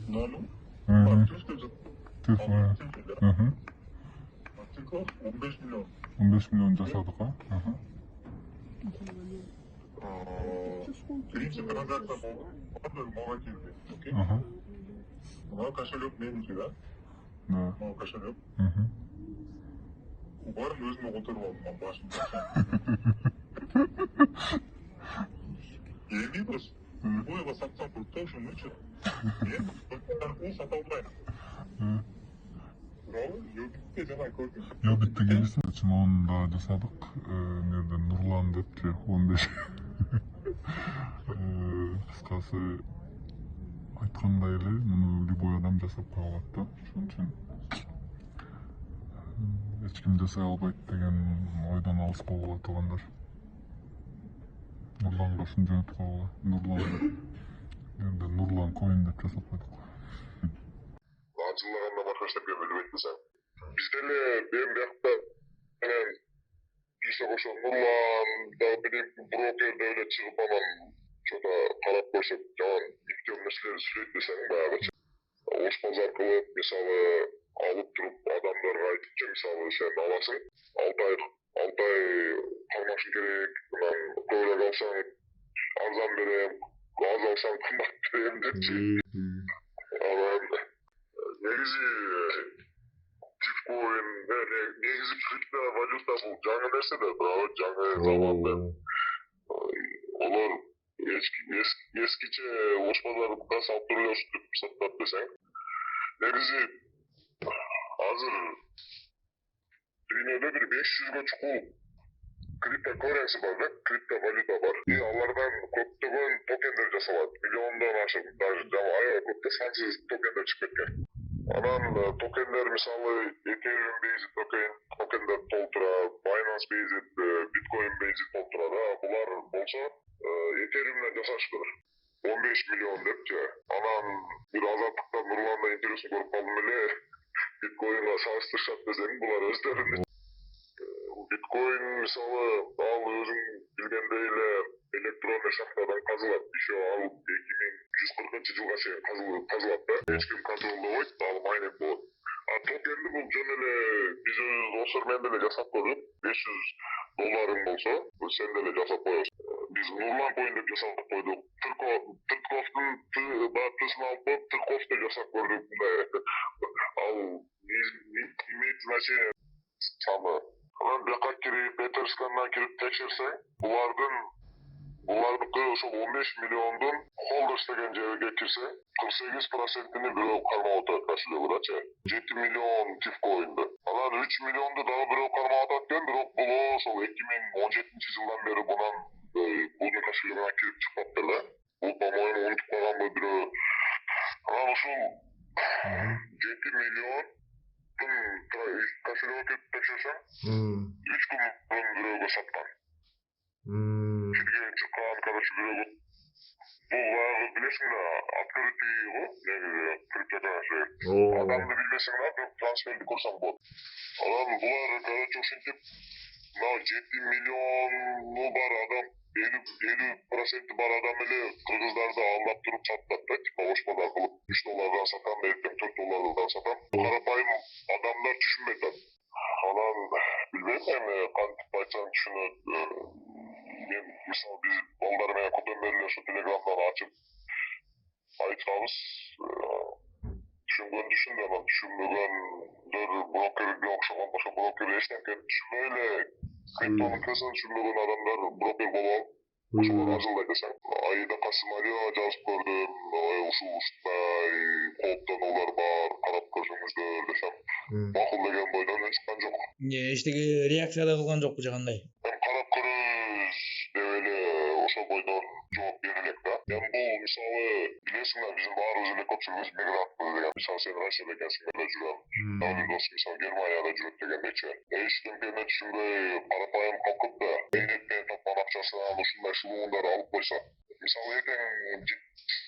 Ноль. Тифа. Тинькофф 15 миллион. 15 миллион жасадык, а? Биринчи транзакция болду. Анда мага келди. Окей. Мага кошелек меники, да? Да. Мага кошелек. Барын өзүмө которуп алдым, башымда. Эми дос, буйга сатсам болот да, ошонучу. Мен аркылуу сата албайм. Йобитте жана көрдүм. Йобитте келесиң, чын да жасадык. Нерден Нурлан депчи 15. Кыскасы айткандай эле, муну любой адам жасап кое алат да. Ошон үчүн эч ким жасай албайт деген ойдон алыс болгула тугандар. Нурланга ушун жөнөтүп койгула. Нурлан коин деп жасап койдук. Ачылгандан башка эчтеке билбейт десең. Биз деле мен биякта менен бирок ошо Нурлан да бирок брокер деле чыгып анан что-то карап көрсөк, жаман иптеп нерселер сүйлөйт десең баягычы. Ошпоз аркылуу мисалы алып туруп адамдарга айтыпчы, мисалы сен аласың, 6 ай кармашың керек, анан көбүрөөк алсаң арзан берем, аз алсаң кымбат берем депчи. Анан негизи биткоин, негизи криптавалюта бул жаңы нерсе да, жаңы заманда. Олар ескиче ошпозордукка салып туруп эле ушинтип сатат десең. Негизи азыр дүйнөдө бир 500гө чукул криптокуренси бар да, криптовалюта бар. Алардан көптөгөн токендер жасалат. Миллиондон ашык, даже аябай көп да сансыз токендер чыгып кеткен. Анан токендер мисалы Ethereum based токендер толтура, Binance based, Bitcoin based толтура да. Булар болсо Ethereum'дан жасашты. 15 миллион депчи. Анан бир азаттыкта Нурланда интервьюсун көрүп калдым эле. Биткоинга салыштырышат десең, булар өздөрүн. Биткоин мисалы ал өзүң билгендей эле электрондук шахтадан казылат. Еще ал 2140-жылга чейин казылат да. Эч ким контролдобойт, ал майнинг болот. А токенди бул жөн эле биз өзүбүз осор менен деле жасап көрдүк. $500 болсо, сен деле жасап коесуң. Биз Нурлан коин деп жасап койдук. Тырковдун тысын алып коюп, Тырковду жасап көрдүк. Ал имеет значение самы. Анан бияка кирип, Этерскандан кирип текшерсең, булардыкы ошол 15 миллиондун холдерс деген жерге кирсең, 48%-ни бирөө кармап отурат кошелегидачы. 7 миллион тифкоинди. Анан 3 миллионду дагы бирөө кармап атат экен, бирок бул ошол 2017-жылдан бери бунун кошелегине кирип чыкпаптыр да. Бул по-моему унутуп калганбы бирөө. Анан ушул 7 миллион кошелегине кирип текшерсең, 3 күн мурун бирөөгө саткан. Кирген чыккан, короче, бирөөгө. Бул баягы билесиң да, открытый го, негизи криптокуренси. Адамды билбесең да, бирок трансферди көрсөң болот. Анан булар, короче, ушинтип, мына 7 миллиону бар адам, 50% бар адам эле кыргыздарды алдап туруп сатат да, типа ошпода кылып $3 сатам, эртең $4 сатам. Карапайым адамдар түшүнбөйт да. Анан билбейм эми кантип айтсам түшүнөт. Мен мисалы биз балдар менен көтөн бери ошо телеграмдан ачып айтабыз. Түшүнгөн түшүндү, анан түшүнбөгөндөр брокерге окшогон, ошо брокер эчтекени түшүнбөй эле криптонун кырсын түшүнбөгөн адамдар брокер болуп алып, ошолор ажылдайт десең. Аида Касымария жазып көрдүм, ушундай кооптонуулар бар, карап көрсөңүздөр десем. Макул деген бойдон үн чыккан жок. Эчтеке реакция да кылган жокпу жагандай. Карап көрөбүз деп эле ошол бойдон жооп бере элек да. Бул мисалы билесиң да, биздин баарыбыз эле көпчүлүгүбүз мигрантпыз деген. Мисалы сен Россияда экенсиң, мен да жүрөм. Дагы бир досум мисалы Германияда жүрөт дегендечи. Эчтекени түшүнбөй карапайым калкып да, бейнетпен тапкан акчасынан ушундай шылуундар алып койсо, мисалы эртең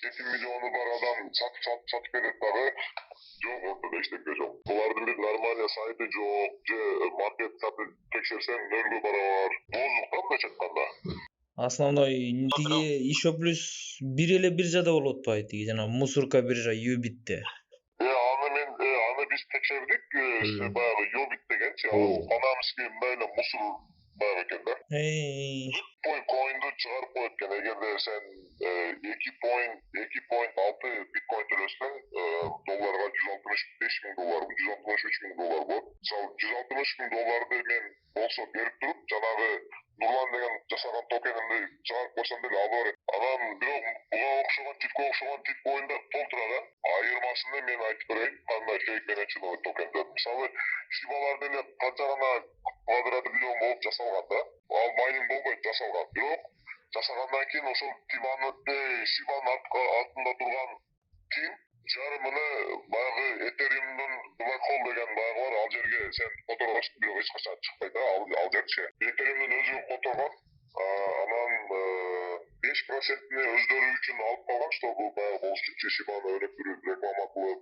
7 миллиону бар адам сатып берет дагы. Жок, ортодо эчтеке жок. Булардын бир нормальный сайты жок, же маркет капы текшерсең нөлгө барабар. Боздук да мындайча айтканда. Основной тиги еще плюс бир эле биржада болуп атпайбы тиги жана мусорка биржа Юбитте. Аны биз текшердик, баягы Юбит дегенчи, ал анамызге мындай эле мусор баягы экен да. Коинду чыгарып коет экен. Эгерде сен 2.6 биткоин төлөсөң, долларга $165,000, $163,000 болот. Мисалы $160,000 мен болсо берип туруп, жанагы Булар деген жасаган токенди чыгарып койсом деле ала берет. Анан бирок буга окшогон тип-коиндар толтура да. Айырмасында мен айтып берейин, кандай фейк менен чын токенди. Мисалы шибалар деле канча гана квадрат миллион болуп жасалган да. Ал майнинг болбойт, жасалган. Бирок жасагандан кийин ошол шибанын артында турган тим жарымыны баягы этериумдун black hole деген баягы бар, ал жерге сен которосуң, бирок эч качан чыкпайт да, ал жерчи. Этериумдун өзү которгон, анан 5%-ни өздөрү үчүн алып калган, чтобы баягы болчу шибаны өнөктүрүп реклама кылып,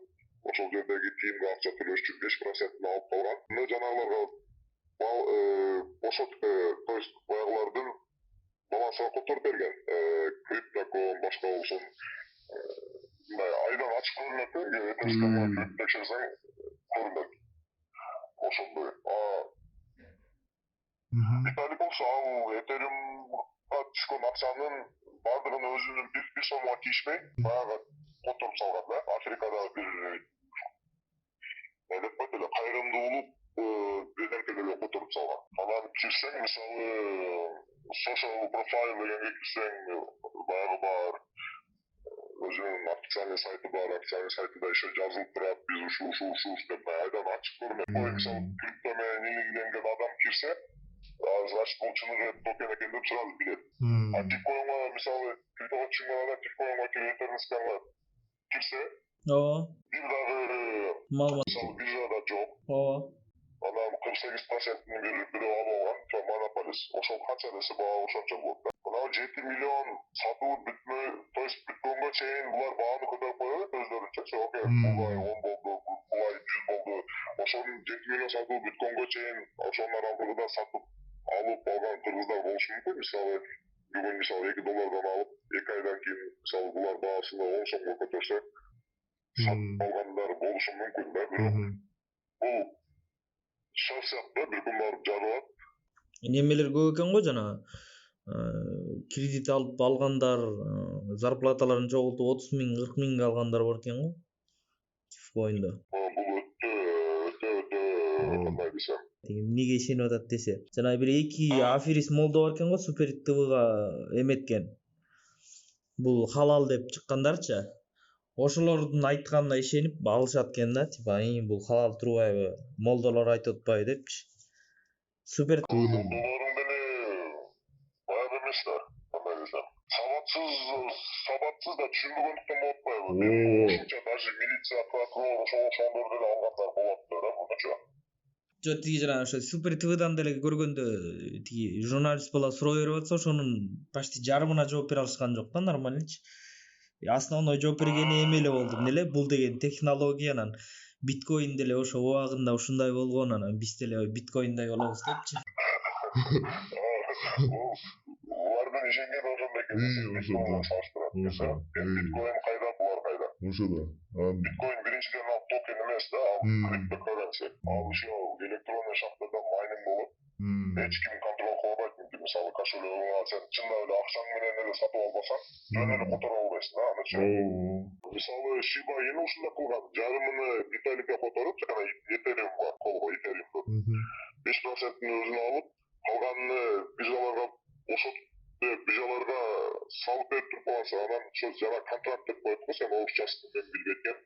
ошол жердеги тимге акча төлөш үчүн 5%-ни алып калган. Мына жанагыларга бошот, то есть баягылардын балансына которуп берген. Криптакон башка болсун, айдан ачык көрүнөт, текшерсең көрүнөт. Ошондой. Виталий болсо ал этериумга түшкөн акчанын баардыгын өзүнүн бир сомго тийишпей, баягы которуп салган да. Африкадагы бир деп коет эле кайрымдуулук бирдеркелерге которуп салган. Анан кирсең, мисалы social profile дегенге кирсең, баягы бар өзүнүн официальный сайты бар, официальный сайтында еще жазылып турат, биз ушул деп айдан ачык көрүнөт. Мисалы крипто менен илгиленген адам кирсе, значит бул чыныгы токен экен деп сразу билет. Тиккоинго мисалы чынгыда тиккоинго интернетке кирсе, бир дагы мисалы биржада жок. Анан 48%-ни бирөө алып алган, монополист. Ошол канча десе баа ошончо болот да. Мына 7 миллион сатуу бүтмөй, то есть бүткөнгө чейин булар бааны көтөрүп коет өздөрүнчө. Окей, булай 10 болду, булай 100 болду. Ошонун 7 миллион сатуу бүткөнгө чейин ошонун аралыгында сатып алып алган кыргыздар болушу мүмкүн. Мисалы бүгүн мисалы $2 алып, 2 айдан кийин мисалы булар баасын 10 сомго көтөрсө, сатып алгандар болушу мүмкүн да. Бирок бул шар сыяктуу бир күн барып жарылат. Немелер көп экен го жана кредит алып алгандар, зарплаталарын жоготуп 30,000-40,000 алгандар бар экен го. Коинде. Бул өтө кандай десем. Эмнеге ишенип атат десе. Жана бир 2 аферист молдо бар экен го, Супер ТВга эметкен. Бул халал деп чыккандарчы. Ошолордун айтканына ишенип алышат экен да, типа, бул халал турбайбы, молдолор айтып атпайбы депчи. Супер Долларың деле баягы эмес да, кандай десем. Сабатсыз да түшүнбөгөндүктөн болуп атпайбы. Ошончо даже милиция, прокурор ошолор деле алгандар болот да, мынча. Жо тиги жана ошо Супер ТВдан деле көргөндө тиги журналист бала суроо берип атса, ошонун почти жарымына жооп бере алышкан жок да, нормальчы. Основной жооп бергени эме эле болду, эмне бул деген технологиянан биткоин деле ошо убагында ушундай болгон, анан биз деле биткоиндай болобуз депчи. Булардын ишенген ошондой экен. Биткоин кайда, булар кайда? Ошодо. Биткоин биринчиден ал токен эмес да, ал криптокуренси. Ал ошо электронный шахтада майнинг болуп, эч ким контроль кыла албайт. Мисалы кошелегиңа сен чындап эле акчаң менен эле сатып албасаң, жөн эле которо албайсың да, анычы. Мисалы Шиба Ину ушундай кылган, жарымыны Виталикке которуп, жана этериум бар, колго этериум. 5%-ни өзүнө алып, калганын биржаларга бошотуп, биржаларга салып берип туруп каласың. Анан ошо жана контракт деп коет го, сен орусчасын мен билбейт.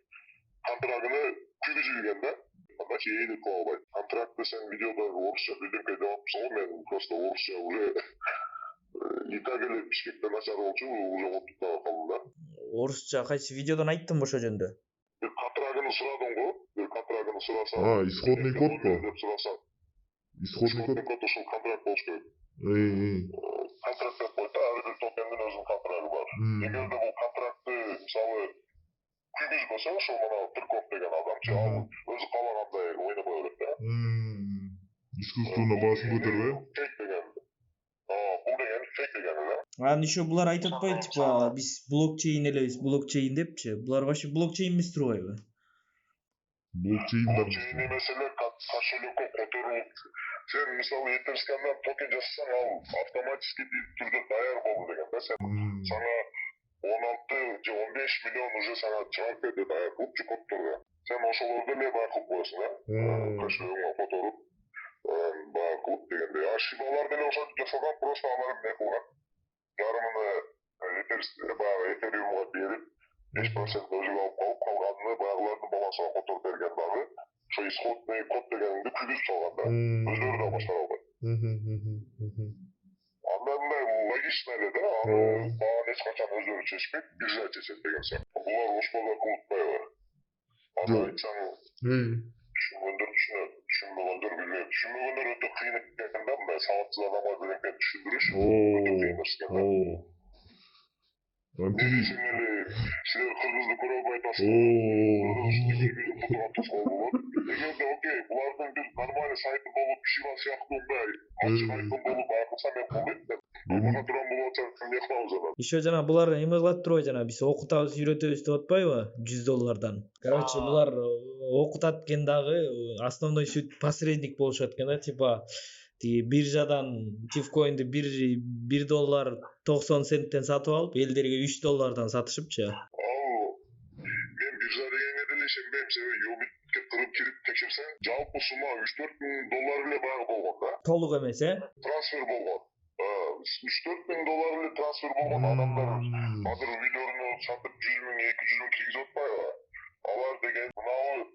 Контрагыны күйгүзүлгөн да. Андачы эли кыла албайт. Контрактты сен видеодо орусча билдирбей деп атпсың го, мен просто орусча уже и так эле Бишкекте начар болчу, уже отуп калдым да. Орусча кайсы видеодон айттым ошо жөндө? Контрагыны сурадым го, контрагыны сурасаң. Исходный код го. Деп сурасаң. Исходный код ошол контракт болуш керек. Контракт деп коет да, ар бир токендин өзүнүн контрагы бар. Эгерде бул контрактты мисалы күйгүзбөсө, ошол мына Тырков деген адамчы, ал өзү каалагандай ойнобой берет да. Искусственно баасын көтөрбөй. Фейк деген. Бул деген фейк деген эле. Анан еще булар айтып атпайбы, типа биз блокчейн элебиз, блокчейн депчи. Булар вообще блокчейн эмес турбайбы? Блокчейн да Блокчейн эмес эле кошелекке которуп, сен мисалы этерскандан токен жасасаң, ал автоматически түрдө даяр болду деген да. Сен сага 16 же 15 миллион уже сага жооп берди даяр кылып же кодторго. Сен ошолорду эле баа кылып коесуң, кошелегиңе которуп, баа кылып дегендей. А шибалар деле ошо жасалган, просто алар эмне кылган? Жарымыны этериумга берип, 5% өзү алып коюп, калганын баягылардын балансына которуп берген дагы. Ошо исходный код дегенди күйгүзүп салган да. Өздөрү да баштара албайт. Андай мындай логично эле да, аны бааны эч качан өздөрү чечпейт, биржа чечет деген сыяктуу. Булар ошпода кылытпайбы? Аны айтсаң, түшүнгөндөр түшүнөт, түшүнбөгөндөр билбейт. Түшүнбөгөндөр өтө кыйын экен да, мындай сабатсыз адамга биринен түшүндүрүш өтө кыйын экен да. Силер кыргызды көрө албай атасызбы? Эгерде окей, булардын бир нормальный сайты болуп, ишибал сыяктуу мындай ачык айкын болуп байкалса мен болбойт да. Бага турган болуп атса эмне кылабыз анан? Еще жана булар эме кылат турбайбы, жана биз окутабыз, үйрөтөбүз деп атпайбы? $100. Короче, булар окутат экен дагы, основной суть посредник болушат экен да, типа тиги биржадан TYV COIN'ди $1.90 сатып алып, элдерге $3 сатышыпчы. Мен биржа дегенге деле ишенбейм, себеби юбитке кирип текшерсең, жалпы сумма $3-4 эле баягы болгон да. Толук эмес, Трансфер болгон. $3-4 эле трансфер болгон. Адамдар азыр үйлөрүнө сатып 100 000, 200 000 киргизип атпайбы? Алар деген мынабы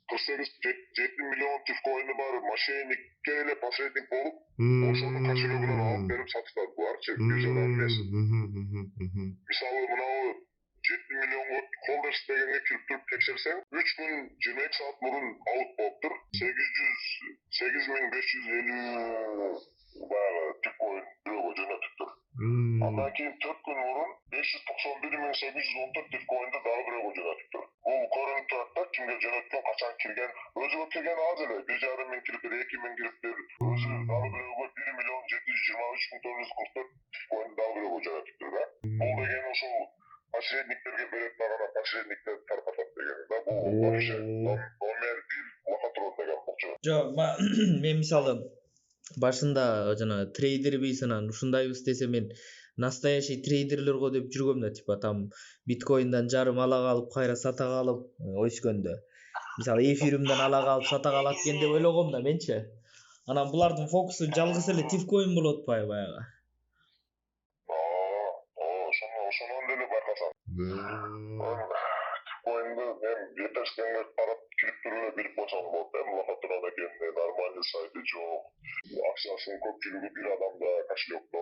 48-7 миллион TYV COIN'и бар, мошенникке эле посредник болуп, ошонун кошелегинен алып берип сатышат. Буларчы биржадан эмес. Мисалы мынабы 7 миллионго холдерс дегенге кирип туруп текшерсең, 3 күн 22 саат мурун аут болуптур. 8550 баягы TYV COIN бирөөгө жөнөтүптүр. Андан кийин 4 күн мурун 591.814 TYV COIN'ди дагы бирөөгө жөнөтүптүр. Бул көрүнүп турат да, кимге жөнөткөн, качан кирген. Өзүгө кирген аз эле, 1,5 миң кириптир, 2 миң кириптир. Өзү дагы бирөөгө 1.723.044 TYV COIN'ди дагы бирөөгө жөнөтүптүр да. Бул деген ошол посредниктерге берет, дагы посредниктер таркатат деген да. Бул вообще номер 1 лохотрон деген болчу. Жок, мен мисалы башында жана трейдербиз, анан ушундайбыз десе, мен настоящий трейдерлерго деп жүргөм да, типа там биткоиндан жарым ала калып, кайра сата калып өскөндө. Мисалы эфириумдан ала калып, сата калат экен деп ойлогом да менчи. Анан булардын фокусу жалгыз эле TYV COIN болуп атпайбы баягы. Ошондон деле байкасаң. TYV COIN'ди мен жетешкенге карап кирип туруп эле билип койсоң болот да, лохотрон экенин, нормальный сайты жок. Акчасынын көпчүлүгү бир адамда кошелекто,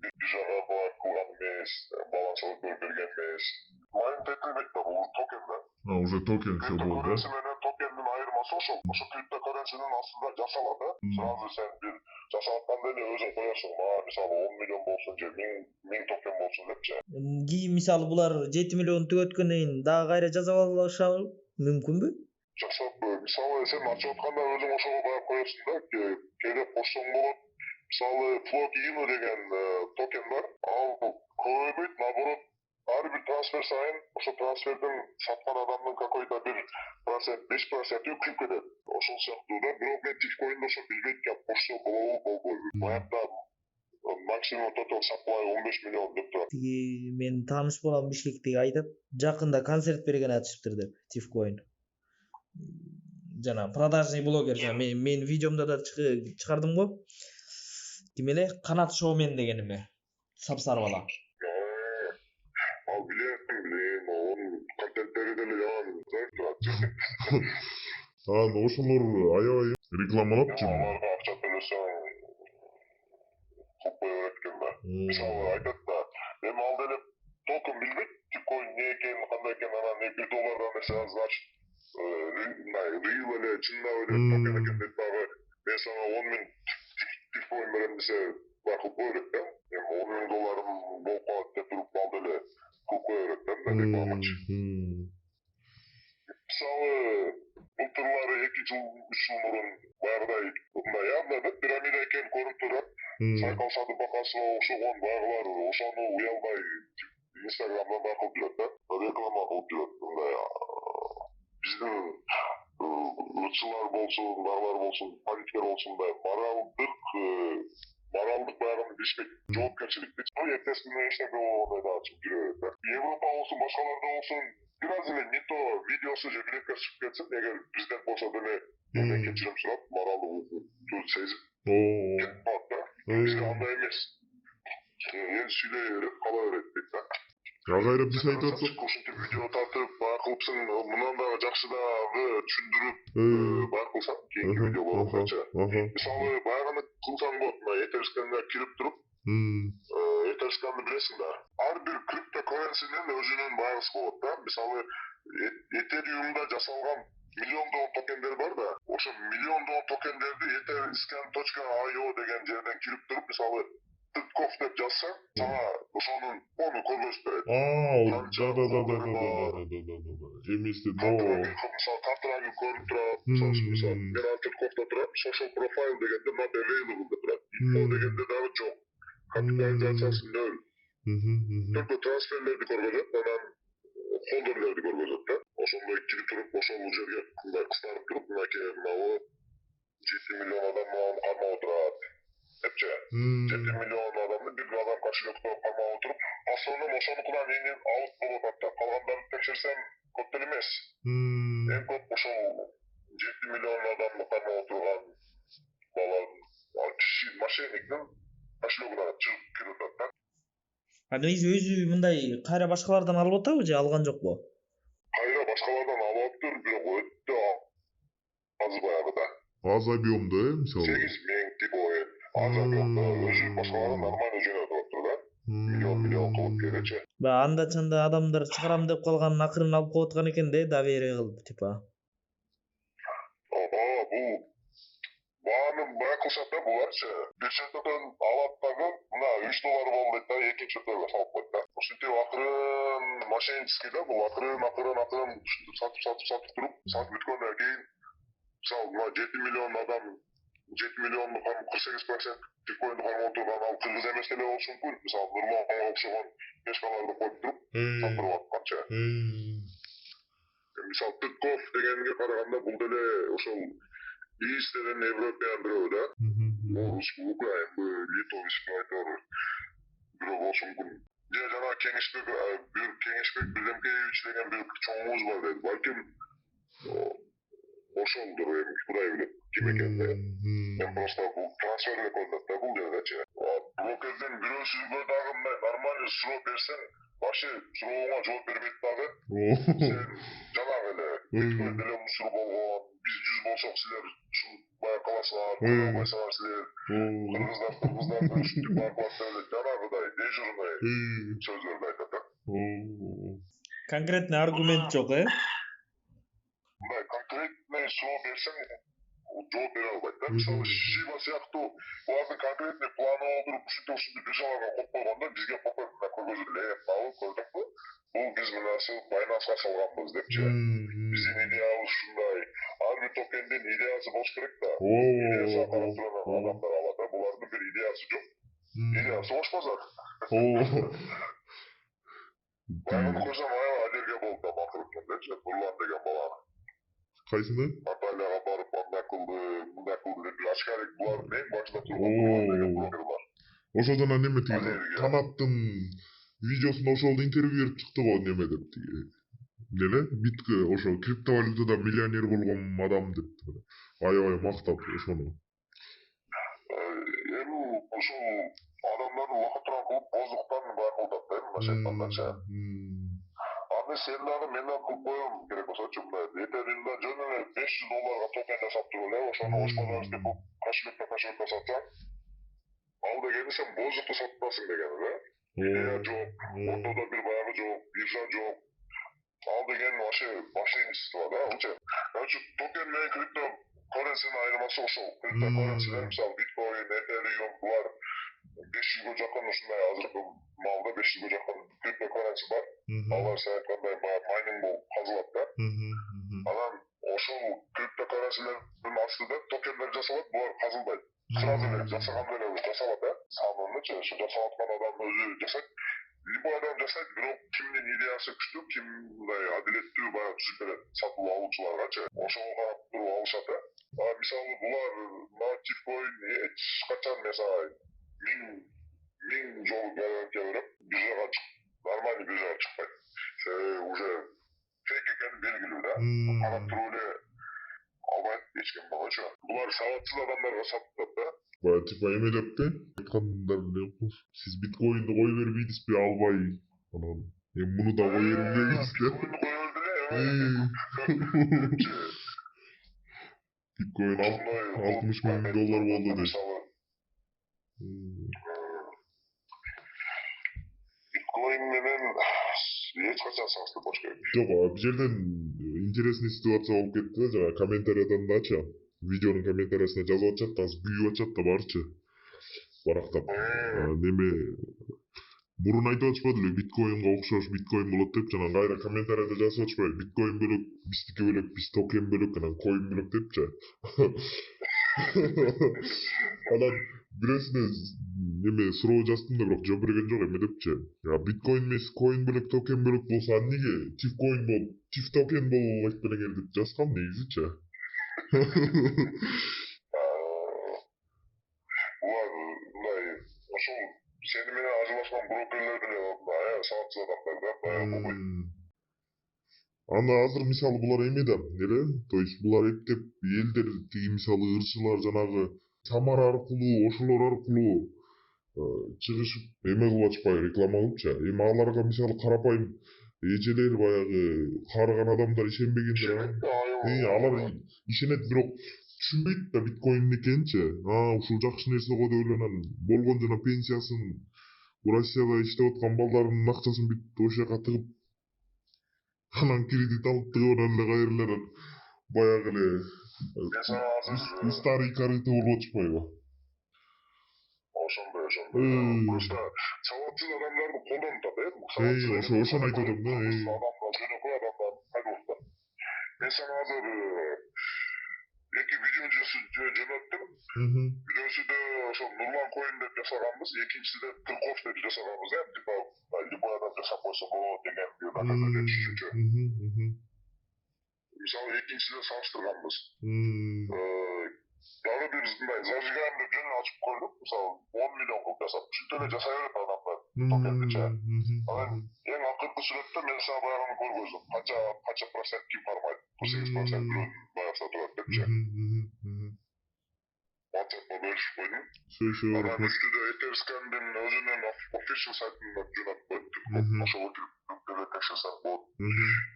биржага баа кылган эмес, балансына берген эмес. Майнинг этилбейт да, бул токен да. Уже токен все болду, да? Токендин айырмасы ошол криптокурренсинин астында жасалат да. Сразу сен бир жасатканда эле өзүң коесуң, мисалы 10 миллион болсун же 1000 токен болсун депчи. Кийин мисалы булар 7 миллион түгөткөндөн кийин дагы кайра жазап алышабы мүмкүнбү? Жасап, мисалы сен ачып атканда өзүң ошого баа коесуң да, кээде кошсоң болот. Мисалы флот деген токен бар. Ал көбөйбөйт, наоборот, ар бир трансфер сайын ошо трансфердин саткан адамдын какой-то бир процент, 5% күйүп кетет. Ошол сыяктуу да, бирок мен TYV COIN'ди ошо билбейт экен, кошсо болобу, болбойбу. Баягыда максимум total supply 15 миллион деп турат. Мен тааныш болам Бишкектеги айтат, жакында концерт берген атышыптыр деп TYV COIN. Жана продажный блогер, жана мен видеомда да чыгардым го. Ким эле? Канат шоумен деген эме. Сапсары бала. Ал билем, онун контенттери деле жаман турат. Ошолор аябай рекламалапчы. Аларга акча төлөсөң кылып кое берет экен да. Мисалы айтат да, эми ал деле толкун билбейт, TYV COIN эмне экенин, кандай экенин, анан $1 нерсе значит реал эле, чындап эле токен экен деп дагы мен сага 10 000 TYV COIN берем десе, кылып кое берет да. Эми $10 000 болуп калат деп туруп ал деле кылып кое берет да, рекламачы. Мисалы былтырлары 2 жыл 3 жыл мурун баягыдай мындай да пирамида экени көрүнүп турат. сайкалсады бакасы окшогон байгылар ошону уялбай инстаграмдан байкалып жүрөт да, реклама кылып жүрөт. Мындай биздин ырчылар болсун, баглар болсун, политиктер болсун, мындай моралдык баягы билишпейт, жоопкерчиликти. Эртесинде эчтеке болгондой дагы чыгып жүрө берет да. Европа болсун, башкаларда болсун, бир аз эле не то видеосу же билетке чыгып кетсин, эгер президент болсо деле кечирим сурап, моралдык сезип кетип калат да. Бизде андай эмес. Эл сүйлөй берет, кала берет дейт да. Кайра биз айтып атсак, ушинтип видео тартып, байкылыпсың, мындан дагы жакшы дагы түшүндүрүп байкылсаң, кийинки видеолорчу. Мисалы, баягыны кылсаң болот, мына этерсканга кирип туруп, этерсканды билесиң да. Ар бир криптокуренсинин өзүнүн баягысы болот да. Мисалы, этериумда жасалган миллиондогон токендер бар да. Ошо миллиондогон токендерди etherscan.io деген жерден кирип туруп, мисалы, Тытков деп жазсаң, сага ошонун фонун көргөзүп берет. да. Эместе мисалы, картырагы көрүнүп турат. Мисалы, мен Тытковдо турам, social profile дегенде not available деп турат. Info дегенде дагы жок. Капитализациясы 0. Только трансферлерди көргөзөт, анан холдерлерди көргөзөт да. Ошондой кирип туруп, ошол жерге мындай кыстарып туруп, мынакей мынабу 7 миллион адам мага кармап отурат. Депчи, 7 миллион адамды бир адам кошелектөө кармап отуруп, асоонун ошонукудан эми алып болуп атат да. Калгандарын текшерсем көп деле эмес. Эң көп ошол 7 миллион адамды кармап отурган балардын мошенниктин кошелегине чыгып кирип атат да. Өзү мындай кайра башкалардан алып атабы же алган жокпу? Кайра башкалардан алып атыптыр, бирок өтө аз баягыда. аз объемдо, мисалы. 8 миң типа аз объемдо өзү башкалардан нормально жөнөтүп атыптыр да. Миллион кылып келечи. Анда чында адамдар чыгарам деп калганын акырын алып коюп аткан экен да, доверие кылып типа. Бул бааны байкалышат да буларчы. Бир четеден алат дагы, мына $3 болду дейт да, экинчи четеге салып коет да. Ошентип акырын мошеннический да, бул акырын сатып туруп, сатып бүткөндөн кийин мисалы, мына 7 миллион адам 7 миллионду 48% биткоинди кармап отурган ал кыргыз эмес деле болушу мүмкүн. Мисалы, Нурланга окшогон пешкаларды коюп туруп, сатып атканча. Мисалы, Тытков дегенге караганда бул деле ошол Истерин Европеян бирөө да. Рус, Украин, Литовский айтор бирөө болушу мүмкүн. Же жана Кеңешбек Билемкеевич деген бир чоңубуз бар дейт. Балким ошолдур, эми Кудай билет ким экенин. Мен просто бул трансферлеп коюлат да бул жердечи. Брокердин бирөөсүгө дагы мындай нормальный суроо берсең, вообще сурооңа жооп бербейт дагы. Сен жанагы эле биткоин деле мусор болгон, биз 100 болсок силер ушул бая каласыңар, койсоңар силер кыргыздар ушинтип байкалат деп эле жанагыдай дежурный сөздөрдү айтат да. Конкретный аргумент жок, Мындай конкретный суроо берсең, жооп бере албайт да. Мисалы, Шиба сыяктуу булардын конкретный планы болуп, ушинтип биржаларга коюп койгондо бизге популярно көргөзүп эле, мына көрдүңбү? Бул биз мына Binance'га салганбыз депчи. Биздин идеябыз ушундай. Ар бир токендин идеясы болуш керек да. Идеясы карап турган адамдар алат да. Булардын бир идеясы жок. Идеясы бош базар. Баягы көрсөм алерге болуп да макырыпчы, Булар деген бала. Кайсыны? Анталияга барып мындай кылды деп ашкарик булардын эң башында турган Булар деген блогер бар. Ошодон неме тиги канаттын видеосунда ошол интервью берип чыкты го неме деп тиги. Деле битке ошо криптавалютада миллионер болгон адам деп. Аябай мактап ошону. Эми ошол адамдарды лохотрон кылып боздуктан байкалат да, мына шайтандарча. Аны сен дагы мен дагы кылып коем керек болсочу, мындай этеринде жөн эле $500 токен жасап туруп эле, ошону ошпозорский кылып кошелектен сатсаң, ал дегени сен боздукту сатпасың дегени да. Идея жок, ортодо бир баягы жок, биржа жок. Ал деген вообще мошенничество да, ачы. Короче, токен менен крипто currency'nin айырмасы ошол. Криптокуренсилер мисалы биткоин, этериум булар 500 жакын ушундай азыркы маалда 500 жакын криптокуренси бар. Алар сен айткандай майнинг болуп казылат да. Анан ошол криптокуренсилердин астында токендер жасалат, булар казылбайт. Сразу эле жасаганда эле жасалат да. болчу, ошо жасап аткан адам өзү жасайт. Любой адам жасайт, бирок кимдин идеясы күчтүү, ким мындай адилеттүү баягы түзүп берет сатып алуучуларгачы. Ошого карап туруп алышат да. Мисалы булар TYV эч качан мисалы 1000 жолу гарантия берип, биржага нормальный биржага чыкпайт. Уже фейк экени белгилүү да. Карап туруп эле албайт эч ким болчу. Булар сабатсыз адамдарга сатат да. Баягы типа эме деппи? Айткандар эле, сиз биткоинди кое бербейсизби албай. Анан муну да кое бербейсиз деп. Биткоин $60,000 болду дейт. Биткоин менен эч качан салыштырбаш керек. Жок, бул жерден интересный ситуация болуп кетти да, жана комментариядан дачы. Видеонун комментариясына жазып атышат, азыр күйүп атышат да барчы. Барактап. Неме мурун айтып атышпады эле, биткоинго окшош биткоин болот деп, жана кайра комментарияда жазып атышпайбы, биткоин бөлөк, биздики бөлөк, биз токен бөлөк, анан коин бөлөк депчи. Анан бирөөсүнө неме суроо жаздым да, бирок жооп берген жок, эме депчи. Биткоин эмес, коин бөлөк, токен бөлөк болсо, эмнеге тиф коин болуп, тиф токен болуп албайт белеңер деп жазгам негизичи. Булар мындай ошол сени менен ажырашкан брокерлер деле сабатсыз адамдар да, баягы. Анда азыр мисалы булар эмеде, эле, то есть булар эптеп элдер тиги мисалы ырчылар жанагы Самара аркылуу, ошолор аркылуу чыгышып эме кылып атышпайбы, реклама кылыпчы. Эми аларга мисалы карапайым эжелер баягы каарыган адамдар ишенбегендер. Алар ишенет, бирок түшүнбөйт да биткоин экенинчи. Ушул жакшы нерсе го деп эле анан болгон жана пенсиясын Россияда иштеп аткан балдарынын акчасын бүт ошол жака тыгып, анан кредит алып тыгып, анан эле кайрылар баягы эле старый корыто болуп атышпайбы? Ошондой. Просто сабатсыз адамдарды колдонуп атат, ошону айтып атам да. Адамдар жөнөкөй адамдар кайрылып. Мен сага азыр эки видео жөнөттүм. Бирөөсүдө ошол Нурлан коин деп жасаганбыз, экинчисиде Тырков деп жасаганбыз, типа любой адам жасап койсо болот деген түшүнчө. Мисалы экинчисиде салыштырганбыз. Дагы бир мындай зажиган деп жөн ачып койдук, мисалы 10 миллион кылып жасап, ушинтип эле жасай берет адамдар. Токендичи. Анан эң акыркы сүрөттө мен сага баягыны көргөздүм. Канча процент ким бармайт, 8% бирөө баягы сатып депчи. WhatsApp'а бөлүшүп койдум. Анан үстүдө Этерскандын өзүнүн official сайтына жөнөтүп койдум. Ошого кирип текшерсең болот.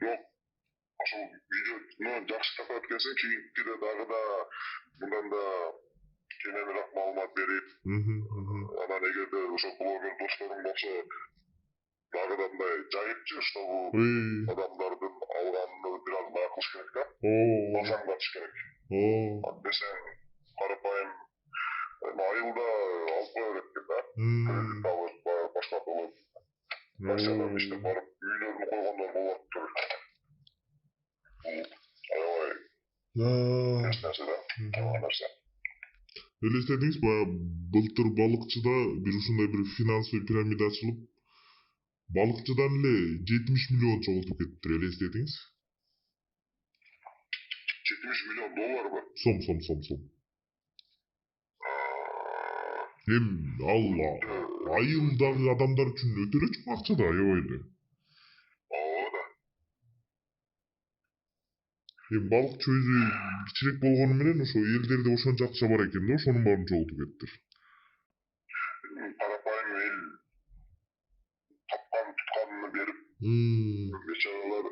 Бирок ошол видеону жакшы тарап эткенсиң, кийинкиде дагы да мындан да кененирээк маалымат берип, анан эгерде ошол блогер досторуң болсо дагы да мындай жайыпчы, чтобы адамдардын алганын бир аз байкалыш керек да. Башаңдатыш керек. Десең карапайым айылда алып кое берет экен да. Кредит алып, башка болот. Россиядан иштеп барып, үйлөрүнө койгондор болот. Аябай нерсе да, нерсе. Элестетиңиз, баягы былтыр балыкчыда бир ушундай бир финансовый пирамида ачылып, балыкчыдан эле 70 миллион чогултуп кетиптир, элестетиңиз. 70 миллион долларбы? Сом. Ал айылдагы адамдар үчүн өтө эле чоң акча да, аябай эле. Ооба. Балыкчы өзү кичирээк болгону менен ошо элдерде ошончо акча бар экен да, ошонун баарын чогултуп кетиптир. Карапайым эл тапкан тутканын берип, бечаралар